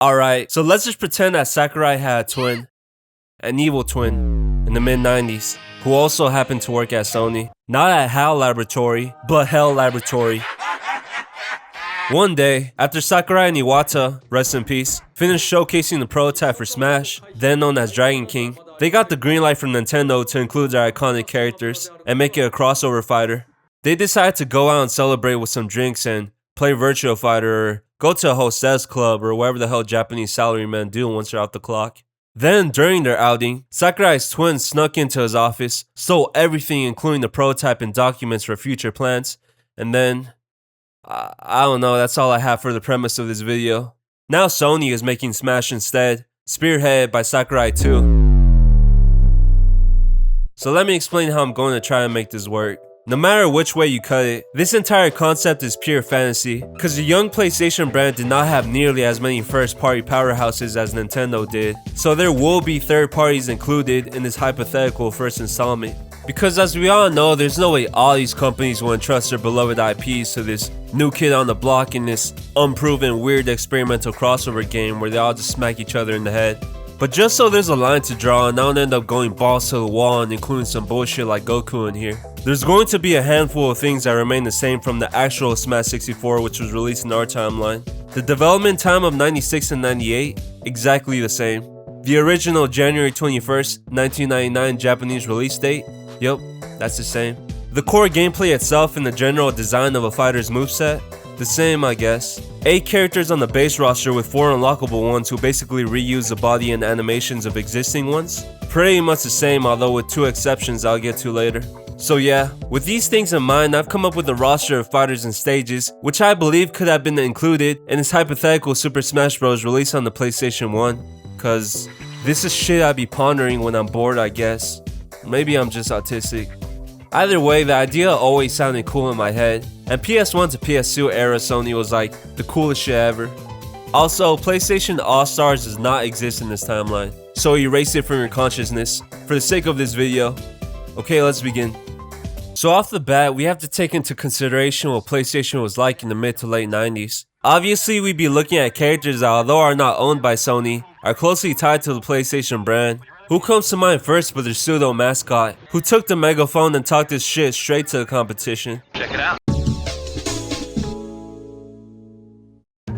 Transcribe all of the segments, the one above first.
Alright, so let's just pretend that Sakurai had a twin, an evil twin, in the mid-90s, who also happened to work at Sony. Not at HAL Laboratory, but Hell Laboratory. One day, after Sakurai and Iwata, rest in peace, finished showcasing the prototype for Smash, then known as Dragon King, they got the green light from Nintendo to include their iconic characters and make it a crossover fighter. They decided to go out and celebrate with some drinks and play Virtua Fighter or go to a hostess club or whatever the hell Japanese salarymen do once they're off the clock. Then, during their outing, Sakurai's twin snuck into his office, stole everything including the prototype and documents for future plans, and then... I don't know, that's all I have for the premise of this video. Now Sony is making Smash instead, spearheaded by Sakurai too. So let me explain how I'm going to try and make this work. No matter which way you cut it, this entire concept is pure fantasy, cause the young PlayStation brand did not have nearly as many first-party powerhouses as Nintendo did, so there will be third parties included in this hypothetical first installment. Because as we all know, there's no way all these companies will entrust their beloved IPs to this new kid on the block in this unproven weird experimental crossover game where they all just smack each other in the head. But just so there's a line to draw and I don't end up going balls to the wall and including some bullshit like Goku in here, there's going to be a handful of things that remain the same from the actual Smash 64 which was released in our timeline. The development time of 96 and 98, exactly the same. The original January 21st, 1999 Japanese release date, yep, that's the same. The core gameplay itself and the general design of a fighter's moveset, the same I guess. 8 characters on the base roster with 4 unlockable ones who basically reuse the body and animations of existing ones. Pretty much the same, although with 2 exceptions I'll get to later. So yeah, with these things in mind, I've come up with a roster of fighters and stages, which I believe could have been included in this hypothetical Super Smash Bros. Release on the PlayStation 1. Cause this is shit I'd be pondering when I'm bored, I guess. Maybe I'm just autistic. Either way, the idea always sounded cool in my head, and PS1 to PS2 era Sony was like the coolest shit ever. Also, PlayStation All-Stars does not exist in this timeline, so erase it from your consciousness for the sake of this video. Okay, let's begin. So off the bat, we have to take into consideration what PlayStation was like in the mid to late 90s. Obviously, we'd be looking at characters that, although are not owned by Sony, are closely tied to the PlayStation brand. Who comes to mind first but their pseudo mascot, who took the megaphone and talked his shit straight to the competition? Check it out.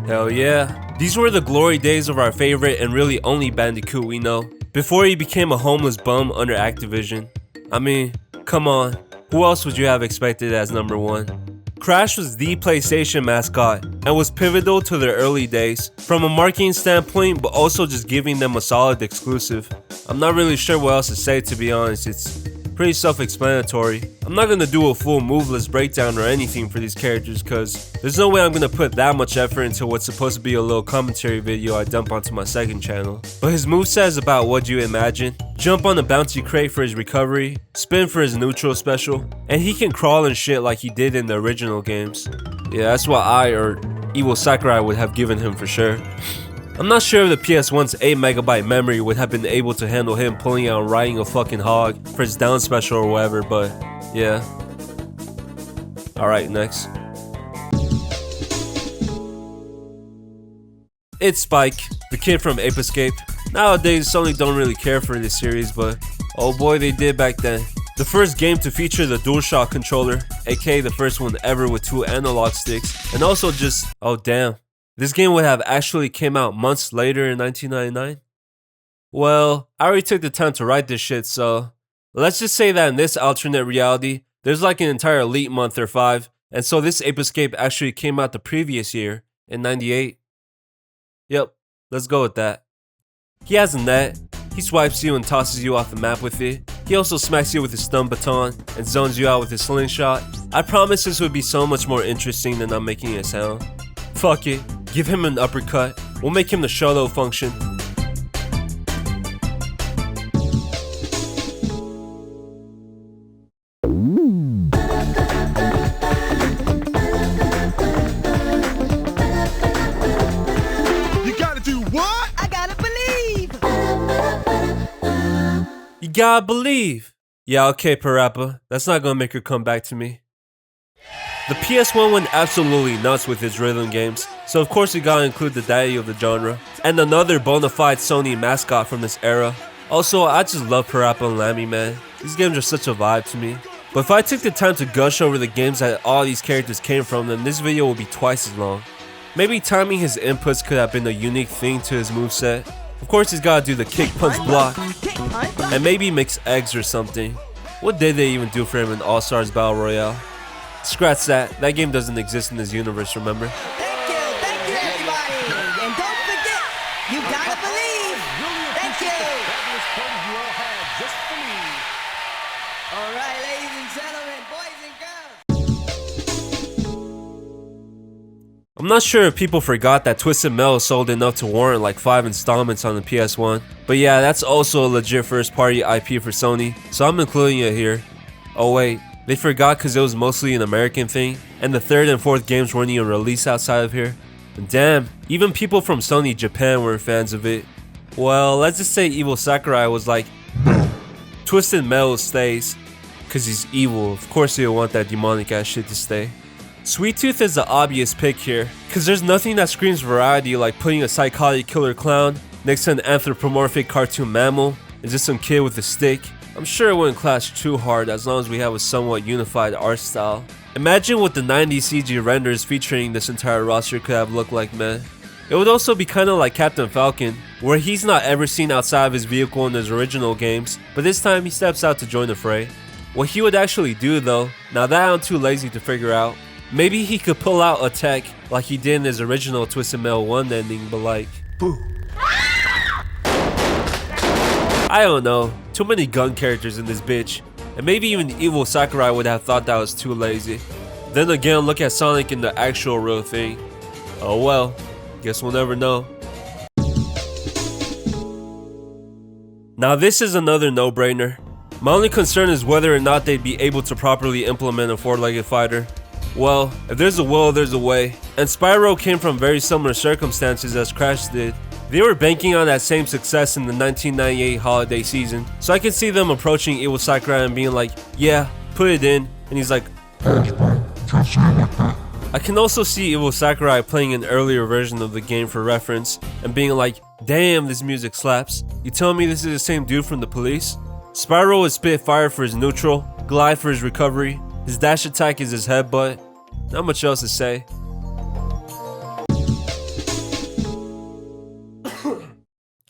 Hell yeah. These were the glory days of our favorite and really only Bandicoot we know, before he became a homeless bum under Activision. I mean, come on, who else would you have expected as number 1? Crash was the PlayStation mascot and was pivotal to their early days, from a marketing standpoint but also just giving them a solid exclusive. I'm not really sure what else to say, to be honest, it's pretty self-explanatory. I'm not gonna do a full moveless breakdown or anything for these characters cause there's no way I'm gonna put that much effort into what's supposed to be a little commentary video I dump onto my second channel. But his moveset is about what you imagine. Jump on the bouncy crate for his recovery, spin for his neutral special, and he can crawl and shit like he did in the original games. Yeah, that's what I or Evil Sakurai would have given him for sure. I'm not sure if the PS1's 8MB memory would have been able to handle him pulling out and riding a fucking hog for his down special or whatever, but yeah. Alright, next. It's Spike, the kid from Ape Escape. Nowadays, Sony don't really care for this series, but oh boy they did back then. The first game to feature the DualShock controller, aka the first one ever with 2 analog sticks, and also just, oh damn. This game would have actually came out months later in 1999? Well, I already took the time to write this shit, so let's just say that in this alternate reality, there's like an entire Elite month or 5, and so this Ape Escape actually came out the previous year, in 98. Yep, let's go with that. He has a net, he swipes you and tosses you off the map with it. He also smacks you with his stun baton and zones you out with his slingshot. I promise this would be so much more interesting than I'm making it sound. Fuck it, give him an uppercut, we'll make him the Shoto function. You gotta do what? I gotta believe. You gotta believe. Yeah, okay, Parappa, that's not gonna make her come back to me. The PS1 went absolutely nuts with its rhythm games, so of course you gotta include the daddy of the genre, and another bona fide Sony mascot from this era. Also, I just love Parappa and Lammy, man. These games are such a vibe to me. But if I took the time to gush over the games that all these characters came from, then this video will be twice as long. Maybe timing his inputs could have been a unique thing to his moveset. Of course he's gotta do the kick, punch, block, and maybe mix eggs or something. What did they even do for him in All-Stars Battle Royale? Scratch that, that game doesn't exist in this universe, remember? Thank you everybody! And don't forget, you gotta believe! Thank you! Alright, ladies and gentlemen, boys and girls. I'm not sure if people forgot that Twisted Metal sold enough to warrant like 5 installments on the PS1, but yeah, that's also a legit first party IP for Sony, so I'm including it here. Oh wait, they forgot because it was mostly an American thing, and the 3rd and 4th games weren't even released outside of here. And damn, even people from Sony Japan were fans of it. Well, let's just say Evil Sakurai was like, Twisted Metal stays, cause he's evil, of course he'll want that demonic ass shit to stay. Sweet Tooth is the obvious pick here, cause there's nothing that screams variety like putting a psychotic killer clown next to an anthropomorphic cartoon mammal and just some kid with a stick. I'm sure it wouldn't clash too hard as long as we have a somewhat unified art style. Imagine what the 90s CG renders featuring this entire roster could have looked like, man. It would also be kinda like Captain Falcon, where he's not ever seen outside of his vehicle in his original games, but this time he steps out to join the fray. What he would actually do though, now that I'm too lazy to figure out, maybe he could pull out a tech like he did in his original Twisted Metal 1 ending, but like, boo. I don't know, too many gun characters in this bitch, and maybe even Evil Sakurai would have thought that was too lazy. Then again, look at Sonic in the actual real thing. Oh well, guess we'll never know. Now this is another no-brainer. My only concern is whether or not they'd be able to properly implement a four-legged fighter. Well, if there's a will, there's a way, and Spyro came from very similar circumstances as Crash did. They were banking on that same success in the 1998 holiday season, so I can see them approaching Evil Sakurai and being like, yeah, put it in, and he's like, I can also see Evil Sakurai playing an earlier version of the game for reference, and being like, damn, this music slaps. You telling me this is the same dude from the Police? Spyro would spit fire for his neutral, glide for his recovery, his dash attack is his headbutt. Not much else to say.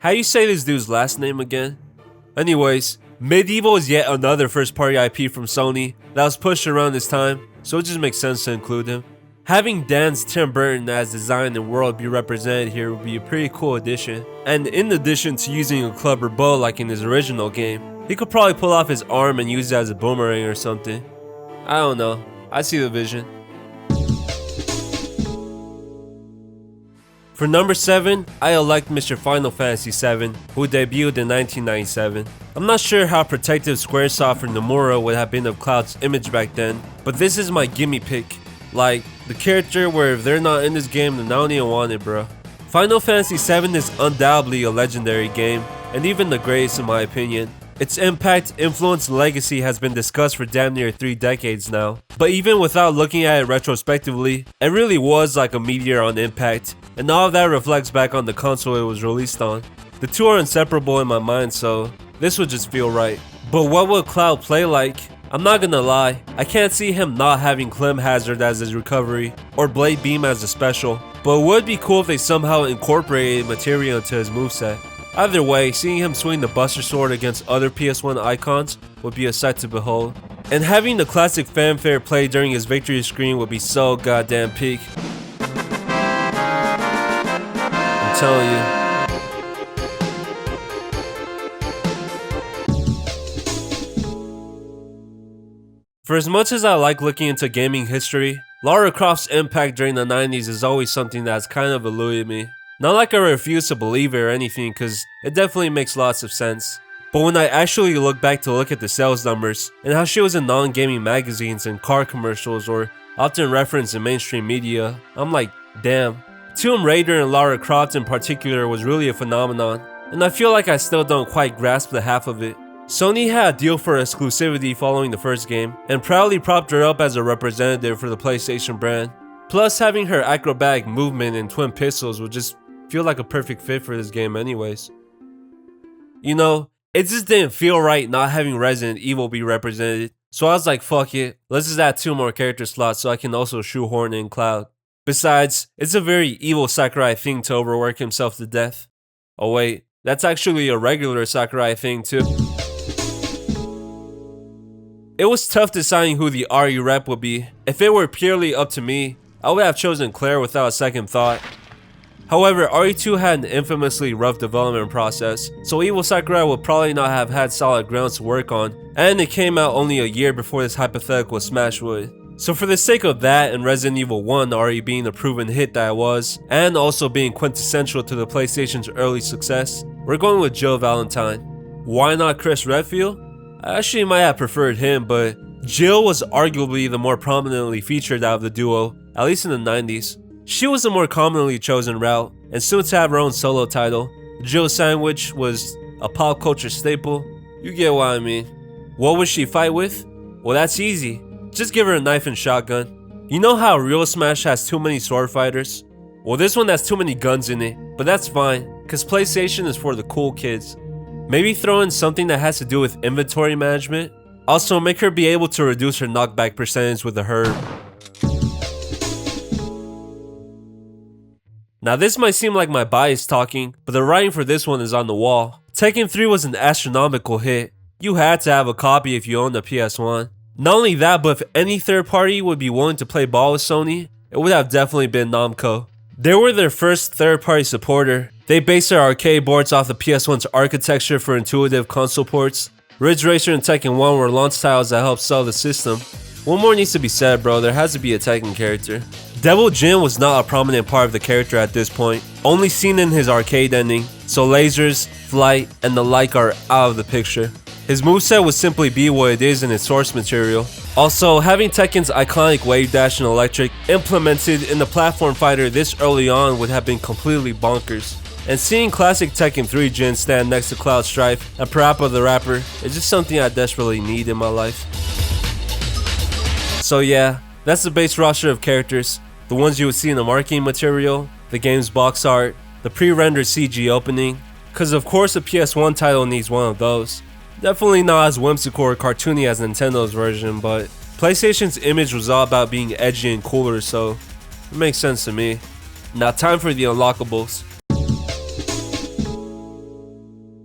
How you say this dude's last name again? Anyways, Medieval is yet another first party IP from Sony that was pushed around this time, so it just makes sense to include him. Having Dan's Tim Burton as design and world be represented here would be a pretty cool addition, and in addition to using a club or bow like in his original game, he could probably pull off his arm and use it as a boomerang or something. I don't know, I see the vision. For number 7, I elect Mr. Final Fantasy VII, who debuted in 1997. I'm not sure how protective Squaresoft or Nomura would have been of Cloud's image back then, but this is my gimme pick. Like, the character where if they're not in this game, then I don't even want it, bro. Final Fantasy VII is undoubtedly a legendary game, and even the greatest in my opinion. Its impact, influence, and legacy has been discussed for damn near 3 decades now. But even without looking at it retrospectively, it really was like a meteor on impact, and all of that reflects back on the console it was released on. The two are inseparable in my mind, so this would just feel right. But what would Cloud play like? I'm not gonna lie, I can't see him not having Clem Hazard as his recovery, or Blade Beam as a special, but it would be cool if they somehow incorporated materia into his moveset. Either way, seeing him swing the Buster Sword against other PS1 icons would be a sight to behold. And having the classic fanfare play during his victory screen would be so goddamn peak. I'm telling you. For as much as I like looking into gaming history, Lara Croft's impact during the 90s is always something that's kind of eluded me. Not like I refuse to believe it or anything, cause it definitely makes lots of sense. But when I actually look back to look at the sales numbers, and how she was in non-gaming magazines and car commercials or often referenced in mainstream media, I'm like, damn. Tomb Raider and Lara Croft in particular was really a phenomenon, and I feel like I still don't quite grasp the half of it. Sony had a deal for exclusivity following the first game, and proudly propped her up as a representative for the PlayStation brand. Plus, having her acrobatic movement and twin pistols would just feel like a perfect fit for this game anyways. You know, it just didn't feel right not having Resident Evil be represented, so I was like, fuck it, let's just add 2 more character slots so I can also shoehorn in Cloud. Besides, it's a very evil Sakurai thing to overwork himself to death. Oh wait, that's actually a regular Sakurai thing too. It was tough deciding who the RE rep would be. If it were purely up to me, I would have chosen Claire without a second thought. However, RE2 had an infamously rough development process, so Evil Sakurai would probably not have had solid grounds to work on, and it came out only a year before this hypothetical smash would. So for the sake of that and Resident Evil 1 RE being the proven hit that it was, and also being quintessential to the PlayStation's early success, we're going with Jill Valentine. Why not Chris Redfield? I actually might have preferred him, but Jill was arguably the more prominently featured out of the duo, at least in the 90s. She was the more commonly chosen route, and soon to have her own solo title, Jill Sandwich was a pop culture staple. You get what I mean. What would she fight with? Well, that's easy. Just give her a knife and shotgun. You know how Real Smash has too many sword fighters? Well, this one has too many guns in it, but that's fine, cause PlayStation is for the cool kids. Maybe throw in something that has to do with inventory management. Also, make her be able to reduce her knockback percentage with the herb. Now this might seem like my bias talking, but the writing for this one is on the wall. Tekken 3 was an astronomical hit. You had to have a copy if you owned a PS1. Not only that, but if any third party would be willing to play ball with Sony, it would have definitely been Namco. They were their first third party supporter. They based their arcade boards off the PS1's architecture for intuitive console ports. Ridge Racer and Tekken 1 were launch titles that helped sell the system. One more needs to be said, bro, there has to be a Tekken character. Devil Jin was not a prominent part of the character at this point, only seen in his arcade ending, so lasers, flight, and the like are out of the picture. His moveset would simply be what it is in its source material. Also, having Tekken's iconic wave dash and electric implemented in the platform fighter this early on would have been completely bonkers. And seeing classic Tekken 3 Jin stand next to Cloud Strife and Parappa the Rapper is just something I desperately need in my life. So yeah, that's the base roster of characters. The ones you would see in the marketing material, the game's box art, the pre-rendered CG opening, cause of course a PS1 title needs one of those. Definitely not as whimsical or cartoony as Nintendo's version, but PlayStation's image was all about being edgy and cooler, so it makes sense to me. Now time for the unlockables.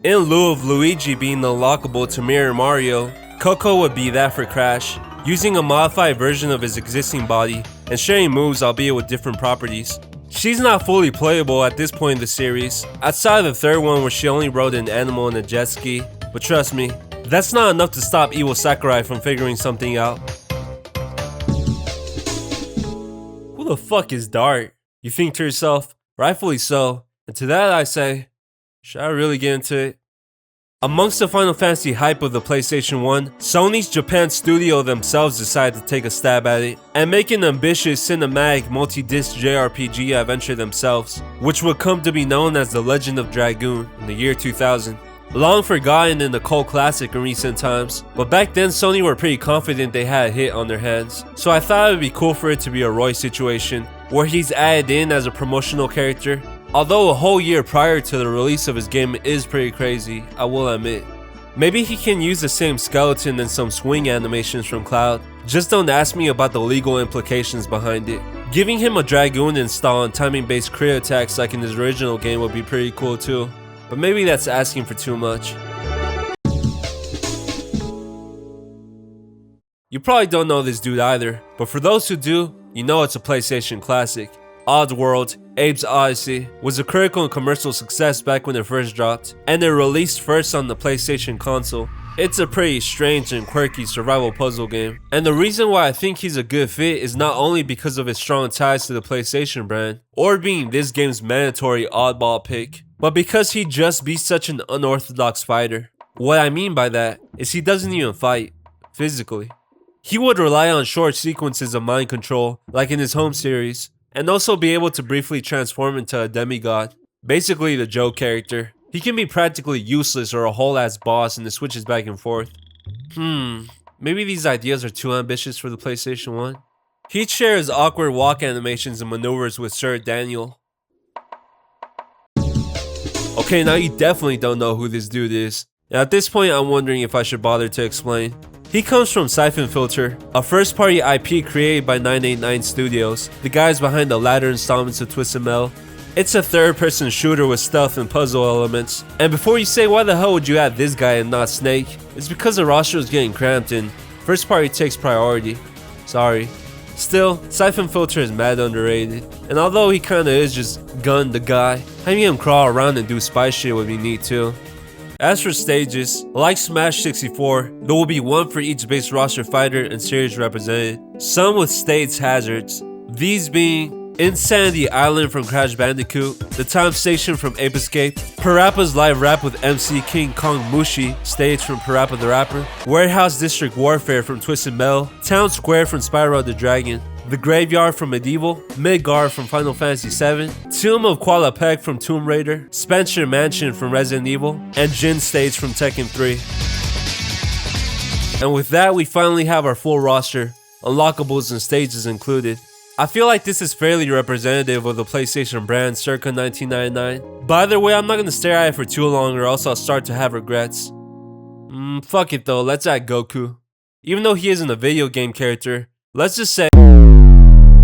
In lieu of Luigi being unlockable to mirror Mario, Coco would be that for Crash, using a modified version of his existing body and sharing moves albeit with different properties. She's not fully playable at this point in the series, outside of the third one where she only rode an animal and a jet ski, but trust me, that's not enough to stop Evil Sakurai from figuring something out. Who the fuck is Dart? You think to yourself, rightfully so, and to that I say, should I really get into it? Amongst the Final Fantasy hype of the PlayStation 1, Sony's Japan studio themselves decided to take a stab at it and make an ambitious cinematic multi-disc JRPG adventure themselves, which would come to be known as The Legend of Dragoon in the year 2000. Long forgotten in the cult classic in recent times, but back then Sony were pretty confident they had a hit on their hands, so I thought it would be cool for it to be a Roy situation, where he's added in as a promotional character. Although a whole year prior to the release of his game is pretty crazy, I will admit. Maybe he can use the same skeleton and some swing animations from Cloud, just don't ask me about the legal implications behind it. Giving him a Dragoon install and timing based crit attacks like in his original game would be pretty cool too, but maybe that's asking for too much. You probably don't know this dude either, but for those who do, you know it's a PlayStation classic. Oddworld, Abe's Odyssey, was a critical and commercial success back when it first dropped, and it released first on the PlayStation console. It's a pretty strange and quirky survival puzzle game, and the reason why I think he's a good fit is not only because of his strong ties to the PlayStation brand, or being this game's mandatory oddball pick, but because he just be such an unorthodox fighter. What I mean by that is he doesn't even fight, physically. He would rely on short sequences of mind control, like in his home series, and also be able to briefly transform into a demigod, basically the Joe character. He can be practically useless or a whole ass boss and it switches back and forth. Maybe these ideas are too ambitious for the PlayStation 1. He'd share his awkward walk animations and maneuvers with Sir Daniel. Okay, now you definitely don't know who this dude is. And at this point, I'm wondering if I should bother to explain. He comes from Siphon Filter, a first-party IP created by 989 Studios, the guys behind the latter installments of Twisted Metal. It's a third-person shooter with stealth and puzzle elements. And before you say why the hell would you add this guy and not Snake, it's because the roster is getting cramped and first party takes priority. Sorry. Still, Siphon Filter is mad underrated, and although he kinda is just gun the guy, having him crawl around and do spy shit would be neat too. As for stages, like Smash 64, there will be one for each base roster fighter and series represented, some with staged hazards, these being Insanity Island from Crash Bandicoot, the Time Station from Ape Escape, Parappa's live rap with MC King Kong Mushi, stage from Parappa the Rapper, Warehouse District Warfare from Twisted Metal, Town Square from Spyro the Dragon, The Graveyard from Medieval, Midgar from Final Fantasy VII, Tomb of Kuala Pek from Tomb Raider, Spencer Mansion from Resident Evil, and Jin Stage from Tekken 3. And with that, we finally have our full roster, unlockables and stages included. I feel like this is fairly representative of the PlayStation brand circa 1999. But either way, I'm not gonna stare at it for too long or else I'll start to have regrets. Fuck it though, let's add Goku. Even though he isn't a video game character, let's just say